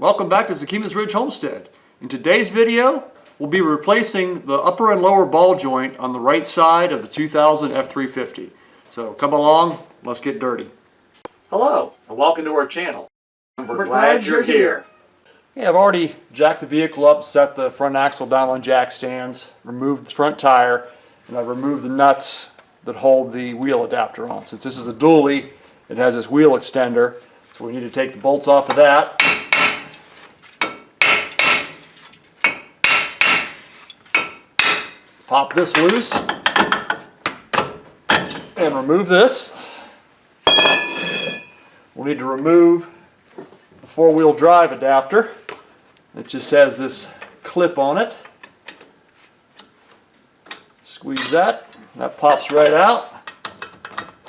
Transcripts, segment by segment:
Welcome back to Sakimas Ridge Homestead. In today's video, we'll be replacing the upper and lower ball joint on the right side of the 2000 F350. So come along, let's get dirty. Hello, and welcome to our channel. We're glad you're here. Yeah, I've already jacked the vehicle up, set the front axle down on jack stands, removed the front tire, and I've removed the nuts that hold the wheel adapter on. Since this is a dually, it has this wheel extender, so we need to take the bolts off of that. Pop this loose and remove this. We'll need to remove the four-wheel drive adapter. It just has this clip on it. Squeeze that. That pops right out,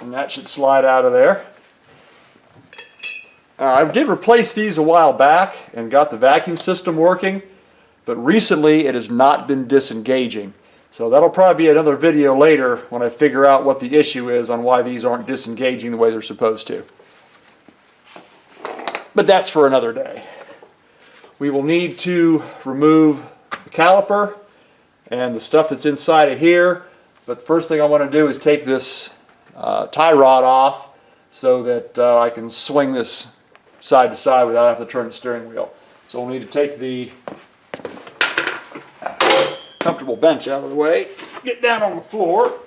and that should slide out of there. I did replace these a while back and got the vacuum system working, but recently it has not been disengaging. So that'll probably be another video later when I figure out what the issue is on why these aren't disengaging the way they're supposed to. But that's for another day. We will need to remove the caliper and the stuff that's inside of here. But the first thing I want to do is take this tie rod off so that I can swing this side to side without having to turn the steering wheel. So we'll need to take the comfortable bench out of the way, get down on the floor.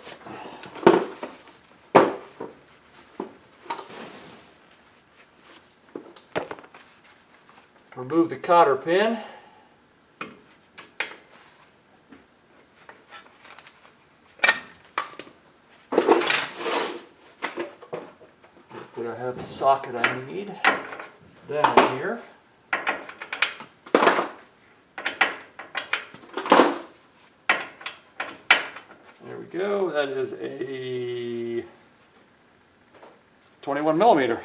Remove the cotter pin. Hopefully I have the socket I need down here. There we go. That is a 21 millimeter.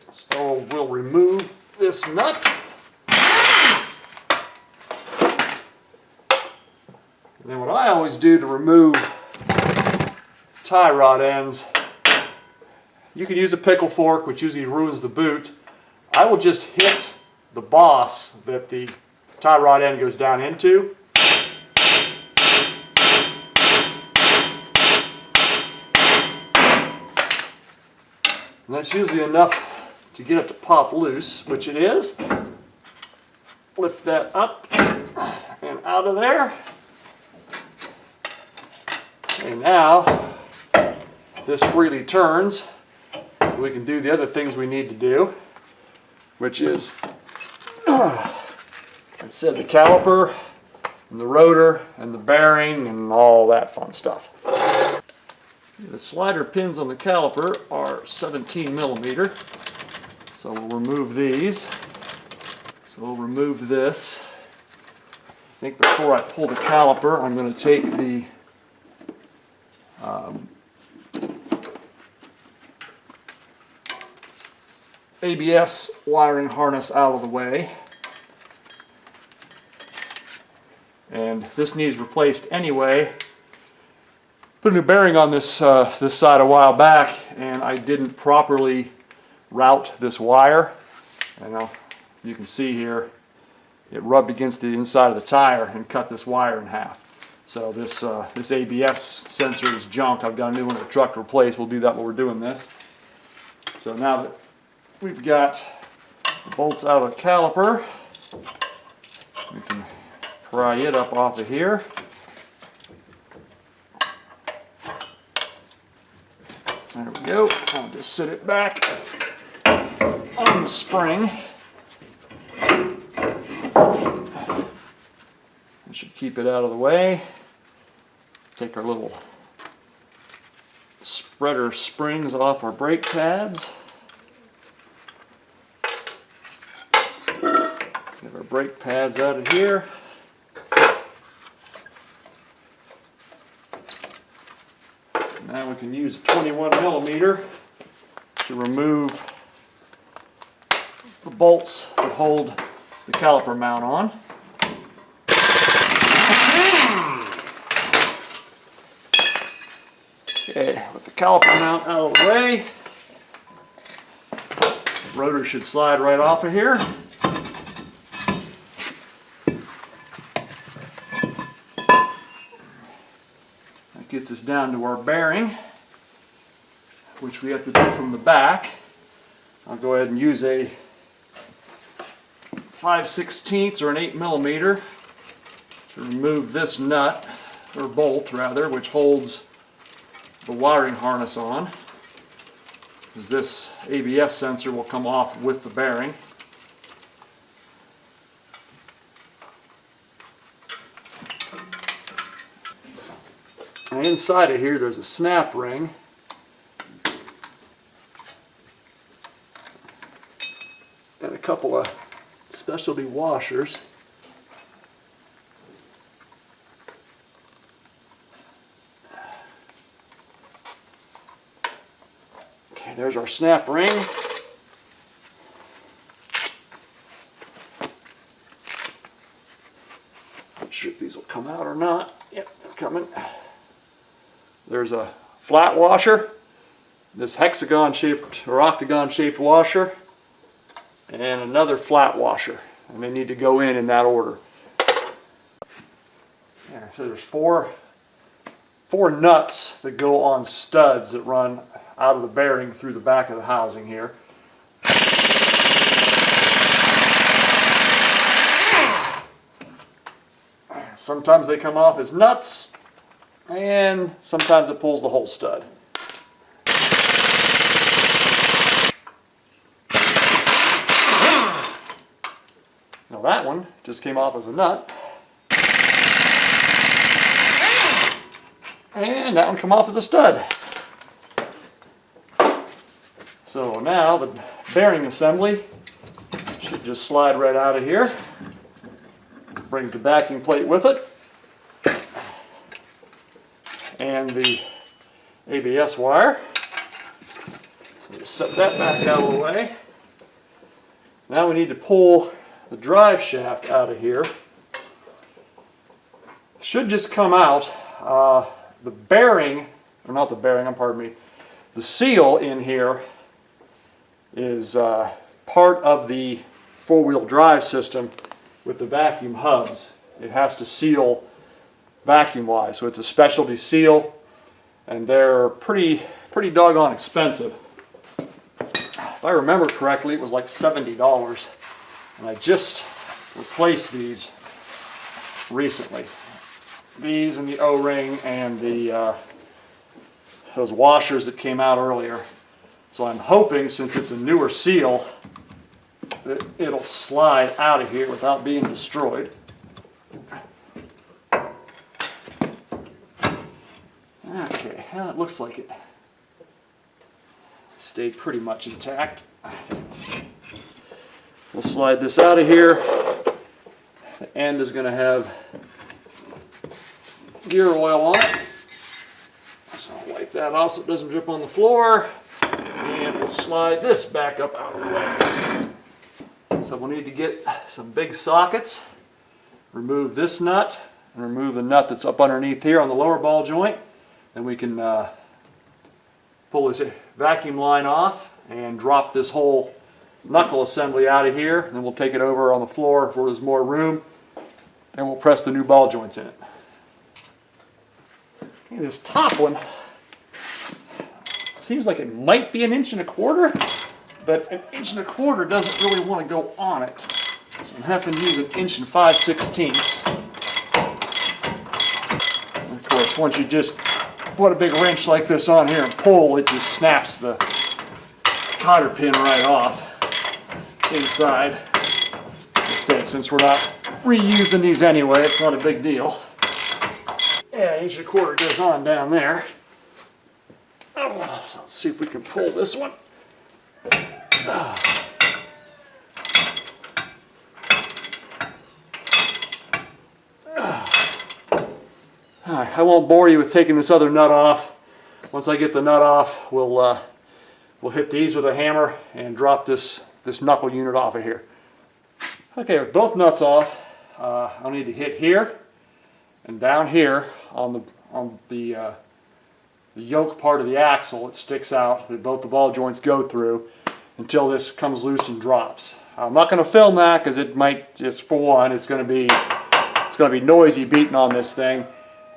So we'll remove this nut. And then what I always do to remove tie rod ends, you can use a pickle fork, which usually ruins the boot. I will just hit the boss that the tie rod end goes down into. And that's usually enough to get it to pop loose, which it is. Lift that up and out of there. And now this freely turns so we can do the other things we need to do, which is I said the caliper and the rotor and the bearing and all that fun stuff. The slider pins on the caliper are 17 millimeter, so we'll remove these. So we'll remove this. I think before I pull the caliper, I'm going to take the ABS wiring harness out of the way. And this needs replaced anyway. Put a new bearing on this this side a while back, and I didn't properly route this wire. And you can see here, it rubbed against the inside of the tire and cut this wire in half. So this this ABS sensor is junk. I've got a new one in the truck to replace. We'll do that while we're doing this. So now that we've got the bolts out of the caliper, we can pry it up off of here. There we go. I'll just sit it back on the spring. That should keep it out of the way. Take our little spreader springs off our brake pads. Get our brake pads out of here. Now we can use a 21 millimeter to remove the bolts that hold the caliper mount on. Okay, with the caliper mount out of the way, Rotor should slide right off of here. That gets us down to our bearing, which we have to do from the back. I'll go ahead and use a 5/16 or an 8mm to remove this nut, or bolt rather, which holds the wiring harness on, because this ABS sensor will come off with the bearing. And inside of here there's a snap ring. And a couple of specialty washers. Okay, there's our snap ring. Not sure if these will come out or not. Yep, they're coming. There's a flat washer, this hexagon shaped or octagon shaped washer, and another flat washer, and they need to go in that order. Yeah, so there's four nuts that go on studs that run out of the bearing through the back of the housing here. Sometimes they come off as nuts, and sometimes it pulls the whole stud. Now that one just came off as a nut, and that one came off as a stud. So now the bearing assembly should just slide right out of here. Bring the backing plate with it, and the ABS wire. So just set that back out of the way. Now we need to pull the drive shaft out of here. Should just come out. The bearing, or not the bearing, pardon me, the seal in here is part of the four-wheel drive system with the vacuum hubs. It has to seal vacuum-wise, so it's a specialty seal, and they're pretty doggone expensive. If I remember correctly, it was like $70, and I just replaced these recently. These and the O-ring and the those washers that came out earlier. So I'm hoping, since it's a newer seal, that it'll slide out of here without being destroyed. Okay, well, it looks like it stayed pretty much intact. We'll slide this out of here. The end is going to have gear oil on it. So I'll wipe that off so it doesn't drip on the floor. And we'll slide this back up out of the way. So we'll need to get some big sockets, remove this nut, and remove the nut that's up underneath here on the lower ball joint. Then we can pull this vacuum line off and drop this whole knuckle assembly out of here. And then we'll take it over on the floor where there's more room, and we'll press the new ball joints in it. Okay, this top one seems like it might be 1.25 inches, but 1.25 inches doesn't really want to go on it. So I'm having to use 1 5/16 inches. And of course, once you just put a big wrench like this on here and pull, it just snaps the cotter pin right off inside. Like I said, since we're not reusing these anyway, it's not a big deal. Yeah, 1.25 inches goes on down there. Oh, so let's see if we can pull this one. Alright, I won't bore you with taking this other nut off. Once I get the nut off, we'll hit these with a hammer and drop this knuckle unit off of here. Okay, with both nuts off, I'll need to hit here and down here on the yoke part of the axle. It sticks out that both the ball joints go through, until this comes loose and drops. I'm not going to film that because it might, just for one, it's going to be noisy beating on this thing,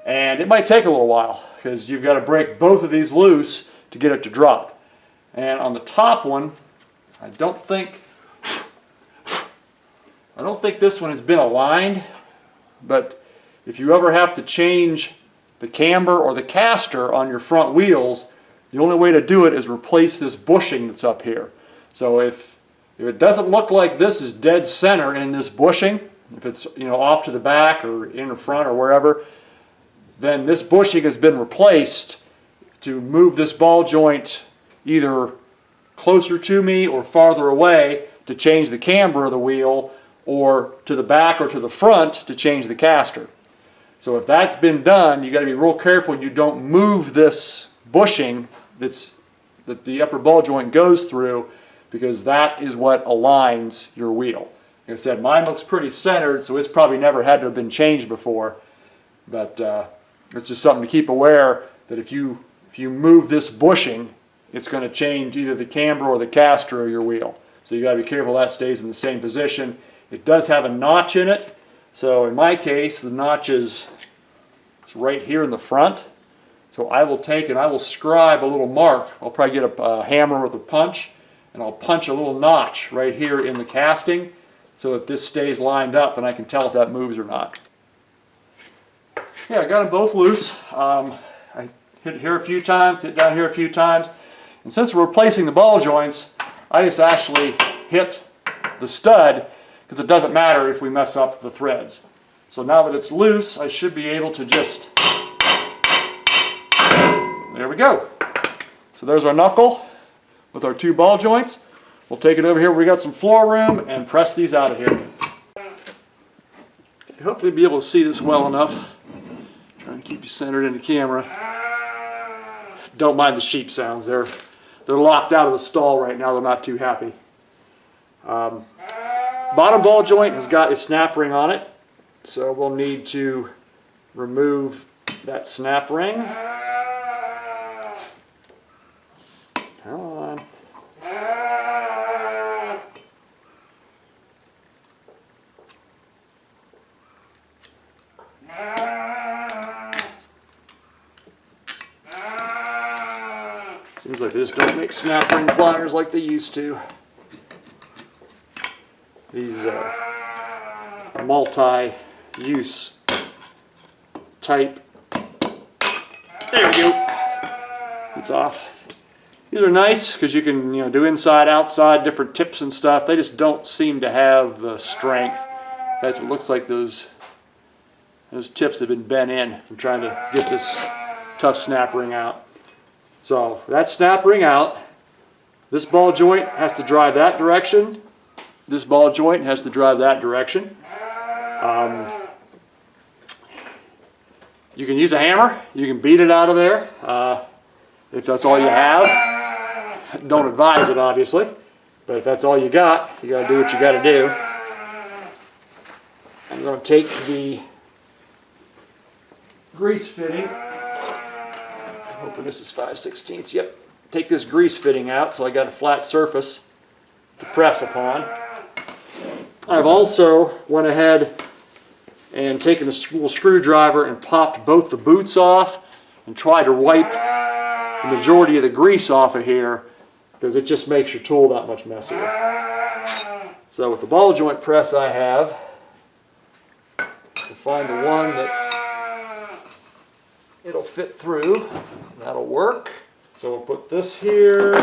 and it might take a little while because you've got to break both of these loose to get it to drop. And on the top one, I don't think this one has been aligned, but if you ever have to change the camber or the caster on your front wheels, the only way to do it is replace this bushing that's up here. So if it doesn't look like this is dead center in this bushing, if it's, you know, off to the back or in the front or wherever, then this bushing has been replaced to move this ball joint either closer to me or farther away to change the camber of the wheel, or to the back or to the front to change the caster. So if that's been done, you got to be real careful you don't move this bushing that the upper ball joint goes through, because that is what aligns your wheel. Like I said, mine looks pretty centered, so it's probably never had to have been changed before. But it's just something to keep aware, that if you move this bushing, it's going to change either the camber or the caster of your wheel. So you got to be careful that stays in the same position. It does have a notch in it, so in my case the notch is right here in the front. So I will take and I will scribe a little mark. I'll probably get a hammer with a punch, and I'll punch a little notch right here in the casting so that this stays lined up and I can tell if that moves or not. Yeah, I got them both loose. I hit here a few times, hit down here a few times. And since we're replacing the ball joints, I just actually hit the stud, because it doesn't matter if we mess up the threads. So now that it's loose, I should be able to just, there we go. So there's our knuckle with our two ball joints. We'll take it over here where we got some floor room and press these out of here. Hopefully be able to see this well enough. Trying to keep you centered in the camera. Don't mind the sheep sounds. They're locked out of the stall right now. They're not too happy. Bottom ball joint has got a snap ring on it, so we'll need to remove that snap ring. Come on. Seems like they just don't make snap ring pliers like they used to. These multi-use type. There we go. It's off. These are nice because you can, do inside, outside, different tips and stuff. They just don't seem to have the strength. That's what looks like those tips have been bent in from trying to get this tough snap ring out. So that snap ring out. This ball joint has to drive that direction. This ball joint has to drive that direction. You can use a hammer. You can beat it out of there if that's all you have. Don't advise it, obviously, but if that's all you got to do what you got to do. I'm going to take the grease fitting. I'm hoping this is 5/16. Yep. Take this grease fitting out so I got a flat surface to press upon. I've also went ahead and taken a little screwdriver and popped both the boots off and tried to wipe the majority of the grease off of here, because it just makes your tool that much messier. So with the ball joint press I have, to find the one that it'll fit through, that'll work. So we'll put this here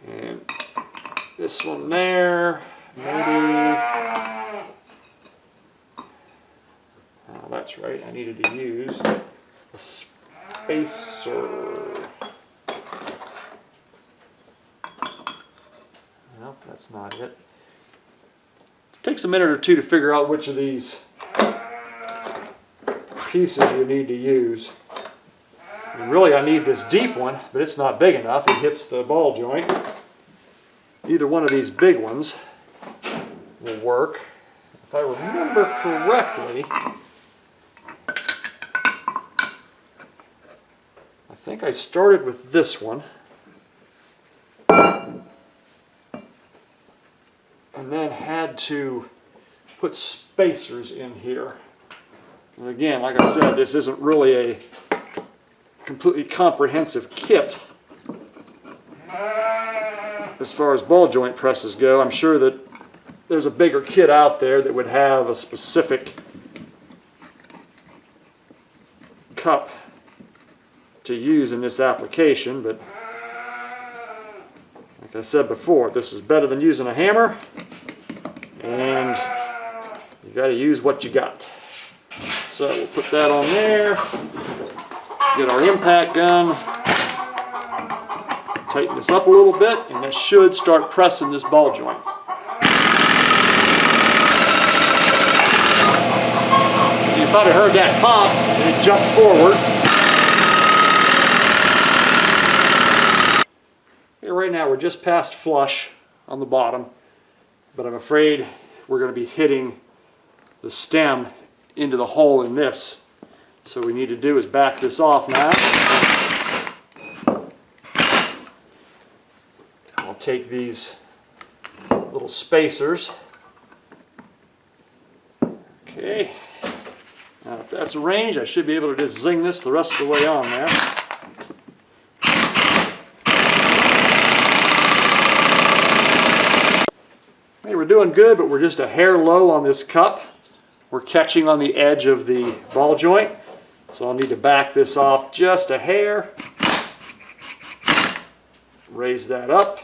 and this one there, maybe. Oh, that's right, I needed to use a spacer. Nope, that's not it. It takes a minute or two to figure out which of these pieces you need to use. And really I need this deep one, but it's not big enough. It hits the ball joint. Either one of these big ones will work. If I remember correctly, I think I started with this one. and then had to put spacers in here. And again, like I said, this isn't really a completely comprehensive kit as far as ball joint presses go. I'm sure that there's a bigger kit out there that would have a specific cup to use in this application, but like I said before, this is better than using a hammer, and you got to use what you got. So we'll put that on there, get our impact gun, tighten this up a little bit, and this should start pressing this ball joint. You probably heard that pop, and it jumped forward. Okay, right now we're just past flush on the bottom, but I'm afraid we're going to be hitting the stem into the hole in this. So what we need to do is back this off now. I'll take these little spacers. Okay. Now if that's arranged, I should be able to just zing this the rest of the way on there. Hey, we're doing good, but we're just a hair low on this cup. We're catching on the edge of the ball joint, so I'll need to back this off just a hair. Raise that up,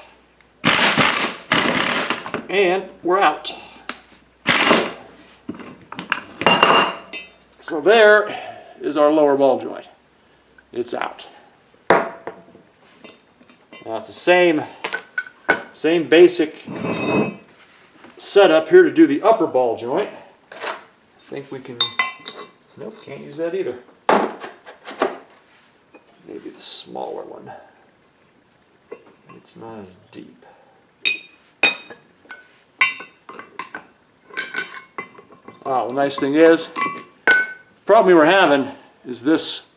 and we're out. So there is our lower ball joint. It's out. Now it's the same basic setup here to do the upper ball joint. I think we can, nope, can't use that either. Maybe the smaller one. It's not as deep. Wow, the nice thing is, the problem we were having is this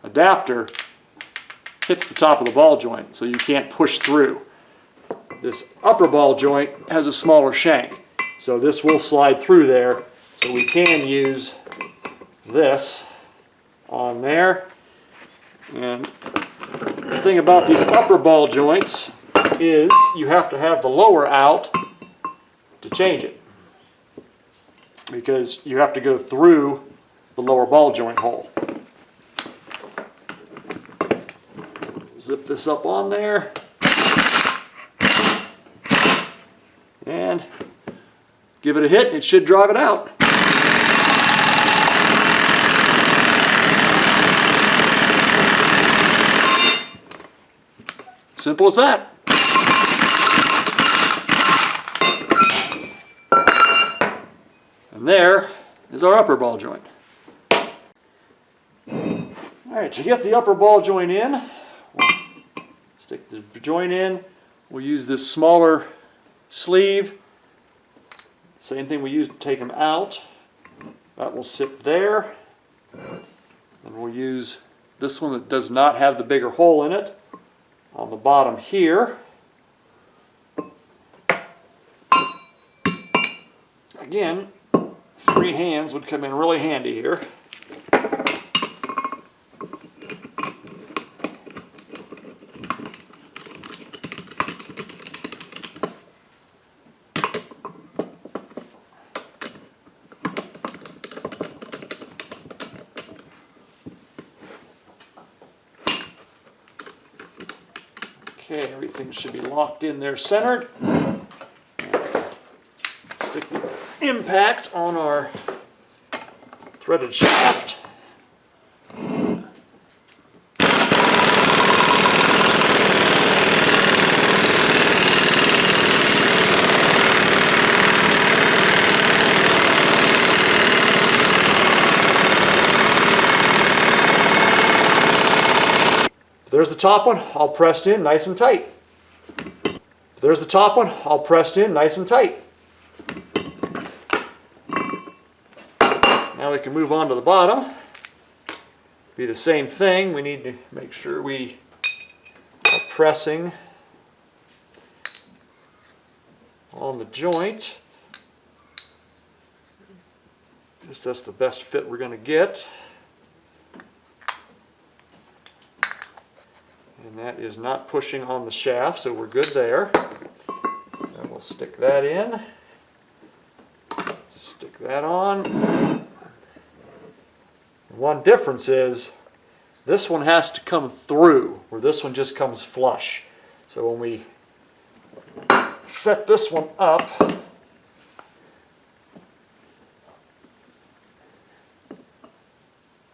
adapter hits the top of the ball joint, so you can't push through. This upper ball joint has a smaller shank, so this will slide through there. So we can use this on there. And the thing about these upper ball joints is you have to have the lower out to change it, because you have to go through the lower ball joint hole. Zip this up on there and give it a hit and it should drive it out. Simple as that. And there is our upper ball joint. Alright, to get the upper ball joint in, we'll stick the joint in. We'll use this smaller sleeve. Same thing we used to take them out. That will sit there. And we'll use this one that does not have the bigger hole in it on the bottom here. Again, free hands would come in really handy here. Okay, everything should be locked in there centered. Stick the impact on our threaded shaft. There's the top one, all pressed in nice and tight. There's the top one, all pressed in nice and tight. Now we can move on to the bottom. Be the same thing. We need to make sure we are pressing on the joint. Just that's the best fit we're going to get. And that is not pushing on the shaft, so we're good there. So we'll stick that in. Stick that on. One difference is this one has to come through, where this one just comes flush. So when we set this one up,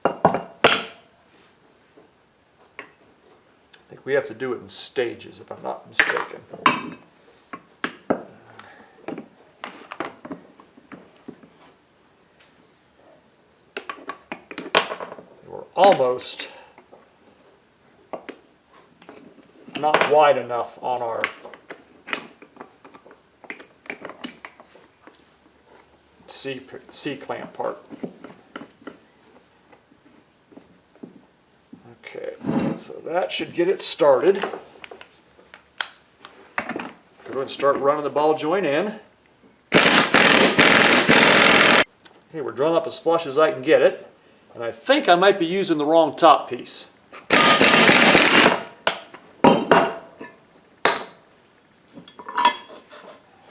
I think we have to do it in stages, if I'm not mistaken. We're almost not wide enough on our C-clamp part. Okay, so that should get it started. Go ahead and start running the ball joint in. Okay, we're drawn up as flush as I can get it, and I think I might be using the wrong top piece.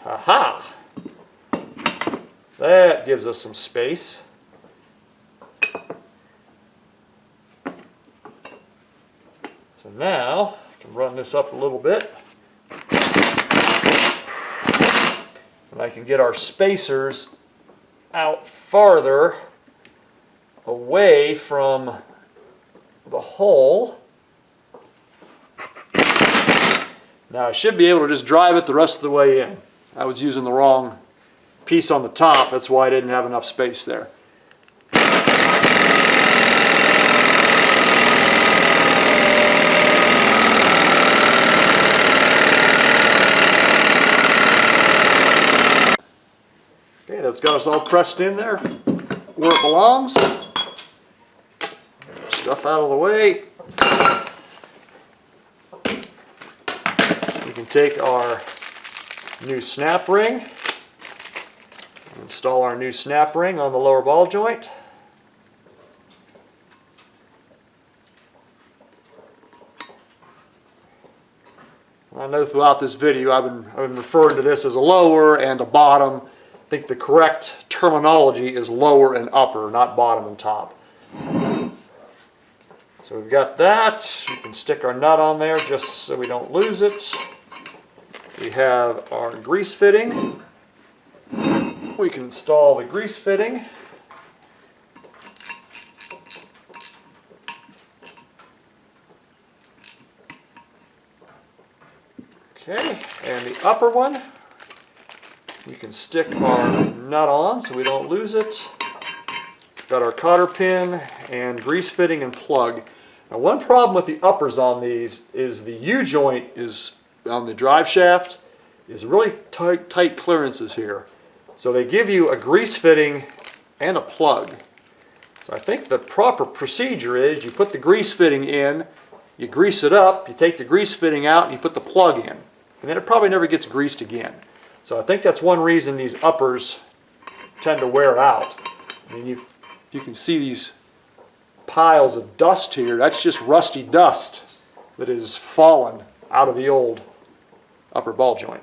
Aha! That gives us some space. So now I can run this up a little bit, and I can get our spacers out farther away from the hole. Now I should be able to just drive it the rest of the way in. I was using the wrong piece on the top, that's why I didn't have enough space there. Okay, that's got us all pressed in there where it belongs. Stuff out of the way. We can take our new snap ring, install our new snap ring on the lower ball joint. I know throughout this video I've been referring to this as a lower and a bottom. I think the correct terminology is lower and upper, not bottom and top. So we've got that. We can stick our nut on there just so we don't lose it. We have our grease fitting. We can install the grease fitting. Okay, and the upper one, we can stick our nut on so we don't lose it. Got our cotter pin and grease fitting and plug. Now one problem with the uppers on these is the U-joint is on the drive shaft is really tight clearances here. So they give you a grease fitting and a plug. So I think the proper procedure is you put the grease fitting in, you grease it up, you take the grease fitting out, and you put the plug in. And then it probably never gets greased again. So I think that's one reason these uppers tend to wear out. I mean, you can see these piles of dust here. That's just rusty dust that is fallen out of the old upper ball joint.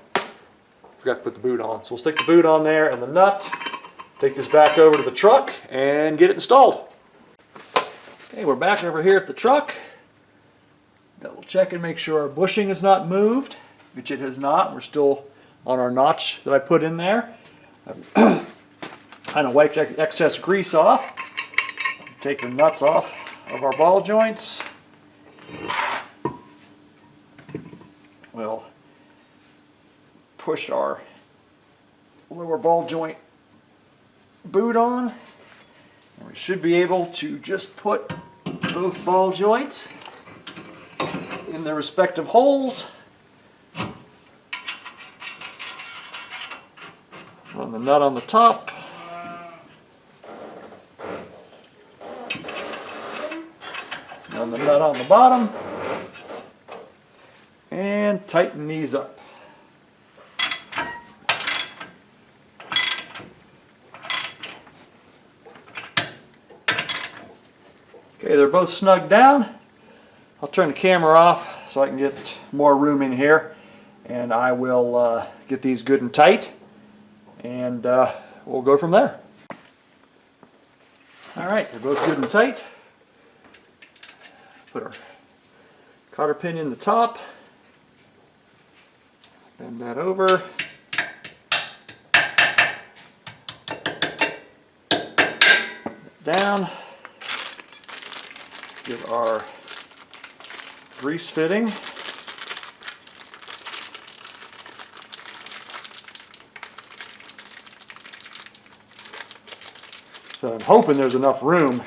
Forgot to put the boot on. So we'll stick the boot on there and the nut. Take this back over to the truck and get it installed. Okay, we're back over here at the truck. Double check and make sure our bushing is not moved, which it has not. We're still on our notch that I put in there. I've kind of wiped excess grease off. Take the nuts off of our ball joints. We'll push our lower ball joint boot on. And we should be able to just put both ball joints in their respective holes. Run the nut on the top. Run the nut on the bottom. And tighten these up. Okay, they're both snugged down. I'll turn the camera off so I can get more room in here, and I will get these good and tight, and we'll go from there. Alright, they're both good and tight. Put our cotter pin in the top, bend that over, down, get our grease fitting, so I'm hoping there's enough room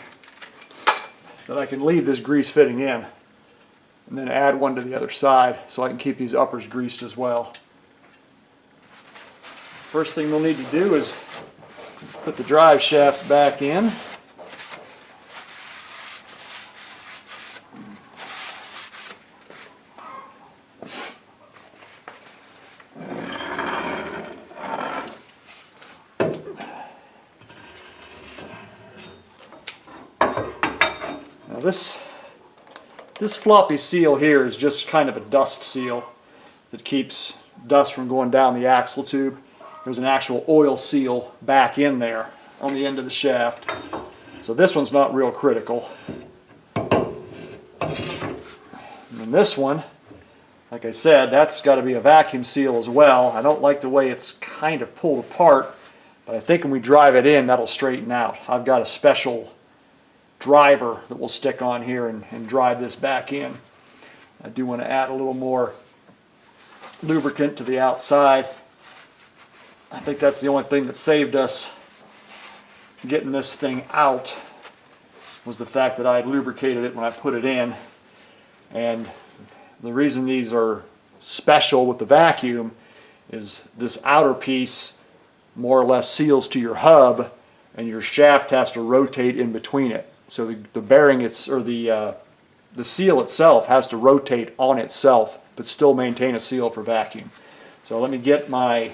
that I can leave this grease fitting in and then add one to the other side so I can keep these uppers greased as well. First thing we'll need to do is put the drive shaft back in. Now this floppy seal here is just kind of a dust seal that keeps dust from going down the axle tube. There's an actual oil seal back in there on the end of the shaft. So this one's not real critical. And this one, like I said, that's got to be a vacuum seal as well. I don't like the way it's kind of pulled apart, but I think when we drive it in, that'll straighten out. I've got a special driver that will stick on here and drive this back in. I do want to add a little more lubricant to the outside. I think that's the only thing that saved us getting this thing out, was the fact that I had lubricated it when I put it in. And the reason these are special with the vacuum is this outer piece more or less seals to your hub, and your shaft has to rotate in between it. So the bearing, the seal itself has to rotate on itself, but still maintain a seal for vacuum. So let me get my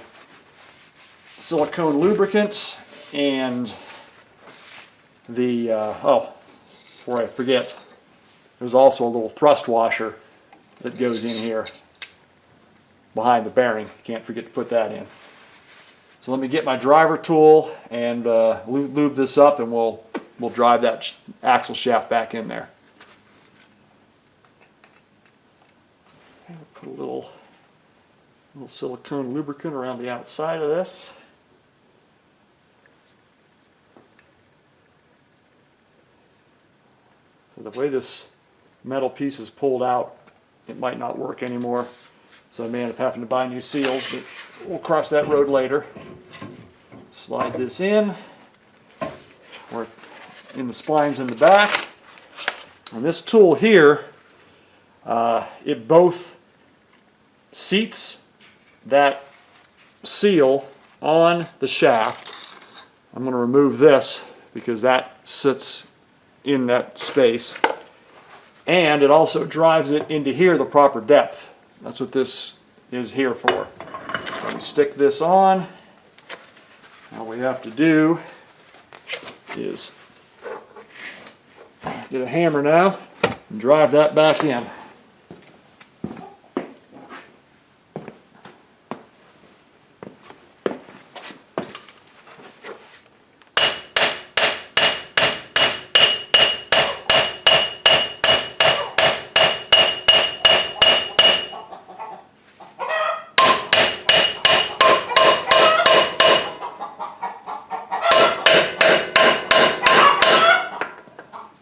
silicone lubricant and the, before I forget, there's also a little thrust washer that goes in here behind the bearing. Can't forget to put that in. So let me get my driver tool and lube this up, and we'll drive that axle shaft back in there. Okay, put a little silicone lubricant around the outside of this. So the way this metal piece is pulled out, it might not work anymore. So I may end up having to buy new seals, but we'll cross that road later. Slide this in. We're in the splines in the back. And this tool here, it both seats that seal on the shaft. I'm going to remove this because that sits in that space. And it also drives it into here the proper depth. That's what this is here for. So we stick this on. All we have to do is get a hammer now and drive that back in.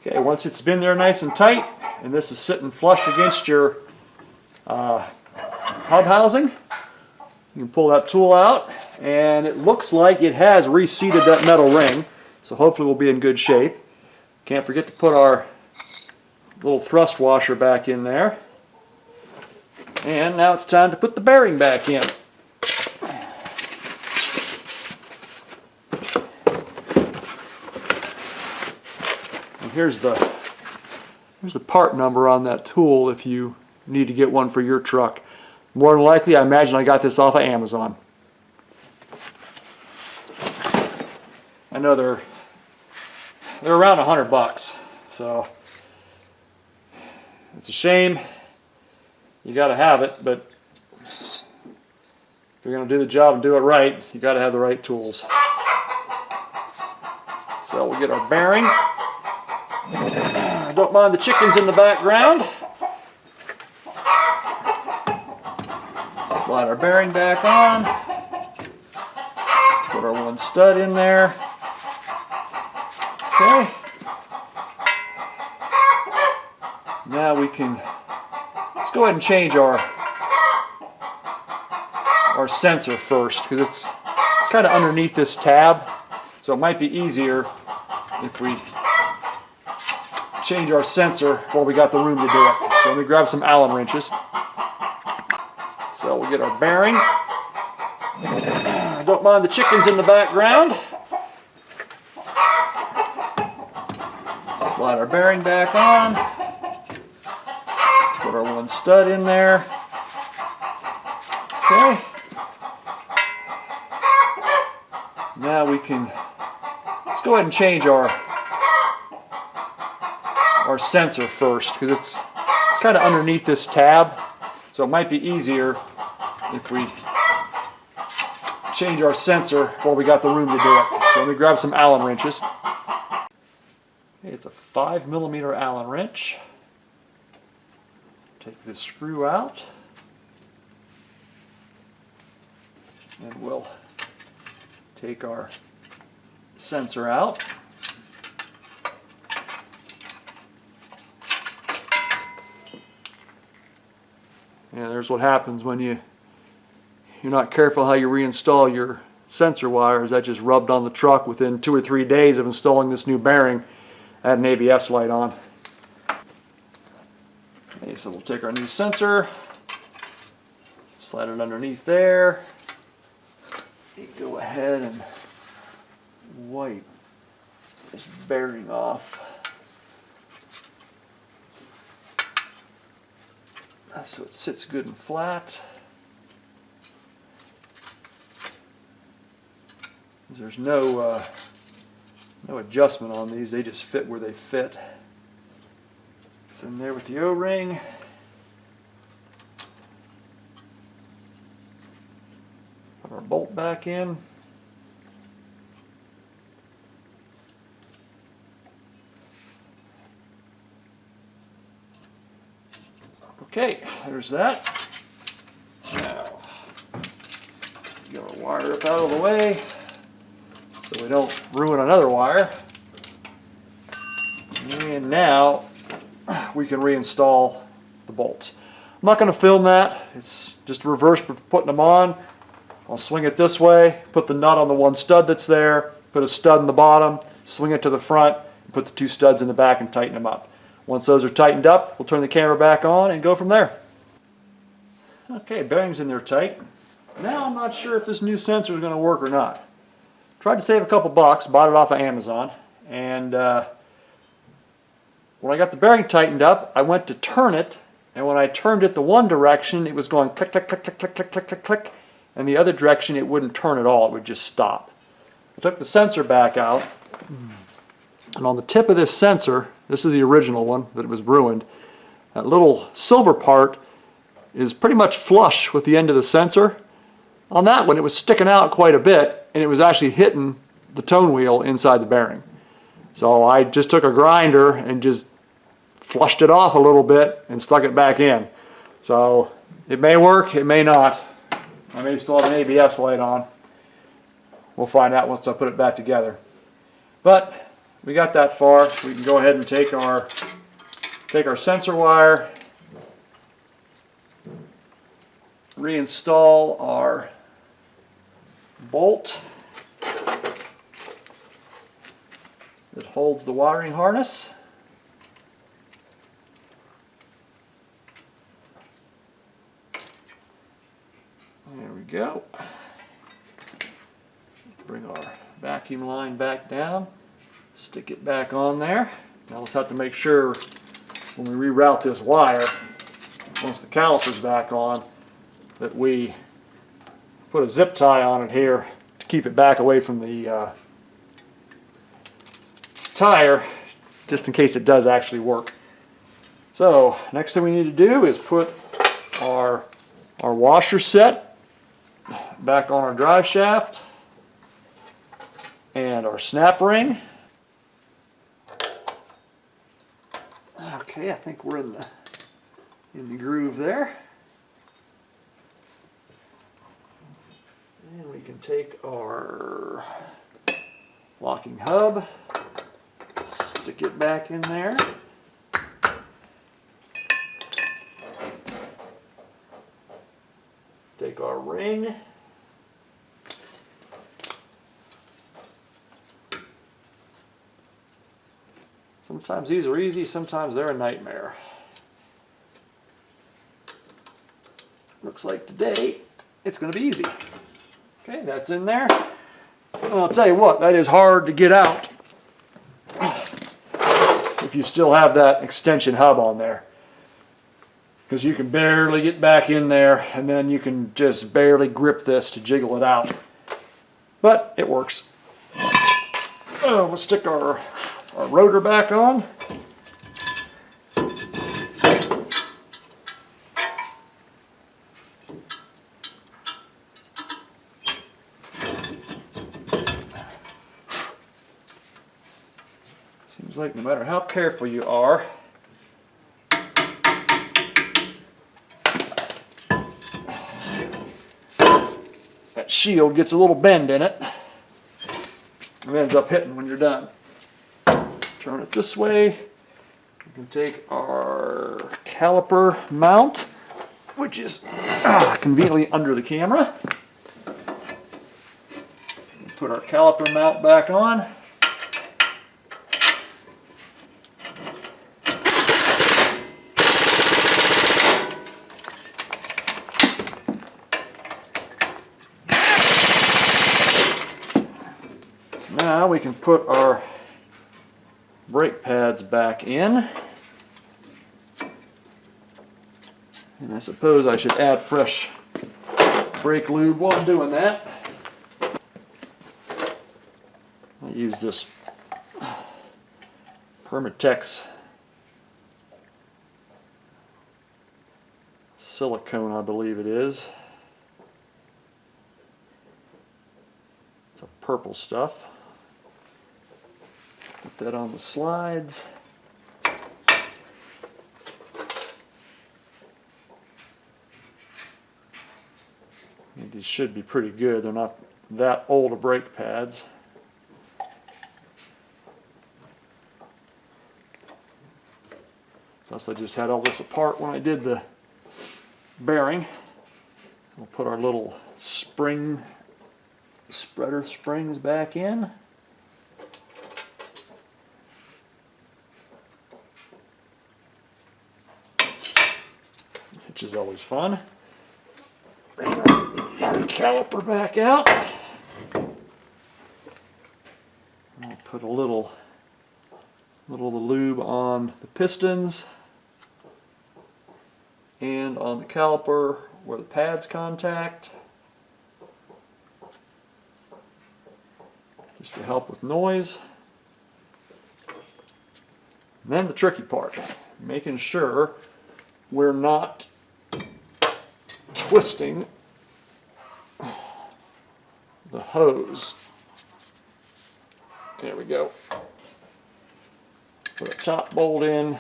Okay, once it's been there nice and tight, and this is sitting flush against your hub housing, you can pull that tool out, and it looks like it has reseated that metal ring, so hopefully we'll be in good shape. Can't forget to put our little thrust washer back in there. And now it's time to put the bearing back in. Here's the part number on that tool if you need to get one for your truck. More than likely, I imagine I got this off of Amazon. I know they're around $100, so It's a shame. You got to have it, but if you're going to do the job and do it right, you got to have the right tools. So we'll get our bearing. Don't mind the chickens in the background. Slide our bearing back on. Put our one stud in there. Okay. Now we can, let's go ahead and change our sensor first, because it's kind of underneath this tab, so it might be easier if we change our sensor while we got the room to do it. So let me grab some Allen wrenches. So we'll get our bearing. Don't mind the chickens in the background. Slide our bearing back on. Put our one stud in there. Okay. Now we can, let's go ahead and change our sensor first, because it's kind of underneath this tab, so it might be easier if we change our sensor while we got the room to do it. So let me grab some Allen wrenches. Okay, it's a 5mm Allen wrench. Take this screw out, and we'll take our sensor out. Yeah, there's what happens when you're not careful how you reinstall your sensor wires. That just rubbed on the truck within 2 or 3 days of installing this new bearing. I had an ABS light on. Okay, so we'll take our new sensor, slide it underneath there. Go ahead and wipe this bearing off, so it sits good and flat. There's no adjustment on these, they just fit where they fit. It's in there with the O-ring. Put our bolt back in. Okay, there's that. Now, get our wire up out of the way so we don't ruin another wire. And now we can reinstall the bolts. I'm not going to film that. It's just a reverse for putting them on. I'll swing it this way, put the nut on the one stud that's there, put a stud in the bottom, swing it to the front, and put the 2 studs in the back and tighten them up. Once those are tightened up, we'll turn the camera back on and go from there. Okay, bearings in there tight. Now I'm not sure if this new sensor is going to work or not. Tried to save a couple bucks, bought it off of Amazon, and when I got the bearing tightened up, I went to turn it, and when I turned it the one direction, it was going click, click, click, click, click, click, click, click, click, and the other direction it wouldn't turn at all, it would just stop. I took the sensor back out, and on the tip of this sensor, this is the original one, but it was ruined, that little silver part is pretty much flush with the end of the sensor. On that one, it was sticking out quite a bit, and it was actually hitting the tone wheel inside the bearing. So I just took a grinder and just flushed it off a little bit and stuck it back in. So it may work, it may not. I may still have an ABS light on. We'll find out once I put it back together. But we got that far. We can go ahead and take our sensor wire, reinstall our bolt that holds the wiring harness. There we go. Bring our vacuum line back down, stick it back on there. Now let's have to make sure when we reroute this wire, once the caliper's back on, that we put a zip tie on it here to keep it back away from the tire, just in case it does actually work. So next thing we need to do is put our washer set back on our drive shaft and our snap ring. Okay, I think we're in the groove there. And we can take our locking hub, stick it back in there. Take our ring. Sometimes these are easy, sometimes they're a nightmare. Looks like today it's going to be easy. Okay, that's in there. And I'll tell you what, that is hard to get out if you still have that extension hub on there. Because you can barely get back in there, and then you can just barely grip this to jiggle it out. But it works. Oh, let's stick our rotor back on. Seems like no matter how careful you are, that shield gets a little bend in it and ends up hitting when you're done. Turn it this way. We can take our caliper mount, which is conveniently under the camera. Put our caliper mount back on. Now we can put our brake pads back in. And I suppose I should add fresh brake lube while I'm doing that. I use this Permatex silicone, I believe it is. It's a purple stuff. Put that on the slides. And these should be pretty good. They're not that old of brake pads. Plus I just had all this apart when I did the bearing. We'll put our little spring spreader springs back in. Which is always fun. Bring our caliper back out. I'll put a little of the lube on the pistons and on the caliper where the pads contact, just to help with noise. And then the tricky part, making sure we're not twisting the hose. There we go. Put a top bolt in,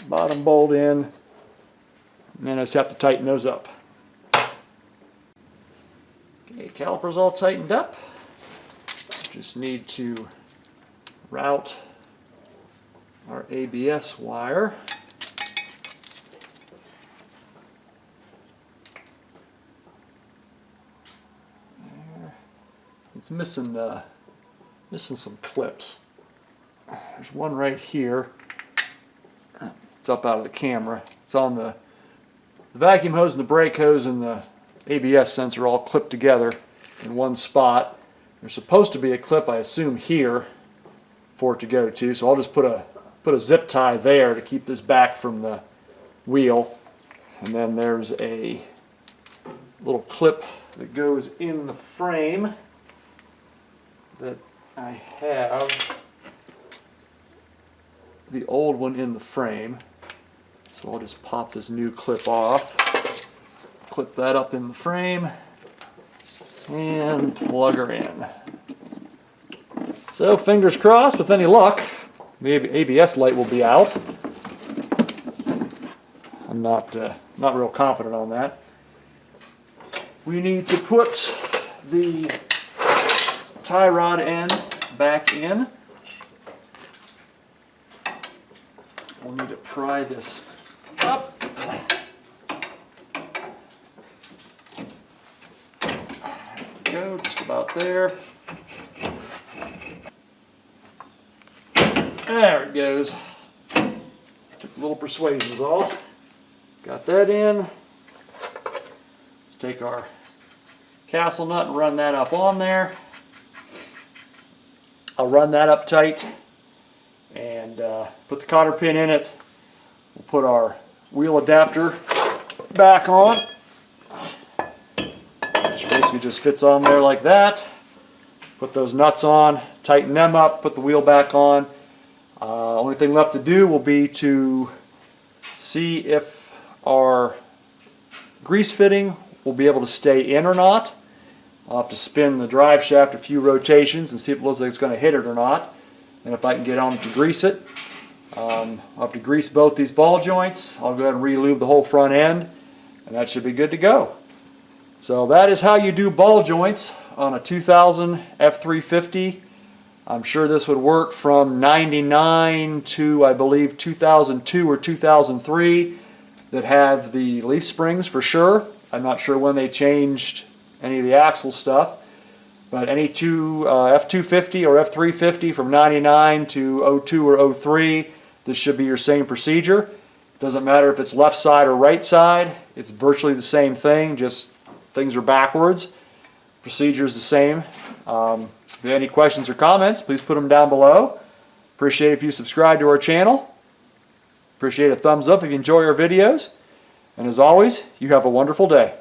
bottom bolt in, and then I just have to tighten those up. Okay, caliper's all tightened up. Just need to route our ABS wire. There. It's missing some clips. There's one right here. It's up out of the camera. It's on the vacuum hose and the brake hose and the ABS sensor all clipped together in one spot. There's supposed to be a clip, I assume, here for it to go to. So I'll just put a zip tie there to keep this back from the wheel. And then there's a little clip that goes in the frame that I have the old one in the frame. So I'll just pop this new clip off, clip that up in the frame, and plug her in. So fingers crossed, with any luck, the ABS light will be out. I'm not real confident on that. We need to put the tie rod end back in. We'll need to pry this up. There we go, just about there. There it goes. Took a little persuasion is all. Got that in. Let's take our castle nut and run that up on there. I'll run that up tight and put the cotter pin in it. We'll put our wheel adapter back on, which basically just fits on there like that. Put those nuts on, tighten them up, put the wheel back on. Only thing left to do will be to see if our grease fitting will be able to stay in or not. I'll have to spin the drive shaft a few rotations and see if it looks like it's going to hit it or not. And if I can get on to grease it. I'll have to grease both these ball joints. I'll go ahead and re-lube the whole front end, and that should be good to go. So that is how you do ball joints on a 2000 F350. I'm sure this would work from 99 to, I believe, 2002 or 2003 that have the leaf springs for sure. I'm not sure when they changed any of the axle stuff, but any two F250 or F350 from 99 to 02 or 03, this should be your same procedure. Doesn't matter if it's left side or right side, it's virtually the same thing, just things are backwards. Procedure is the same. If you have any questions or comments, please put them down below. Appreciate if you subscribe to our channel. Appreciate a thumbs up if you enjoy our videos. And as always, you have a wonderful day.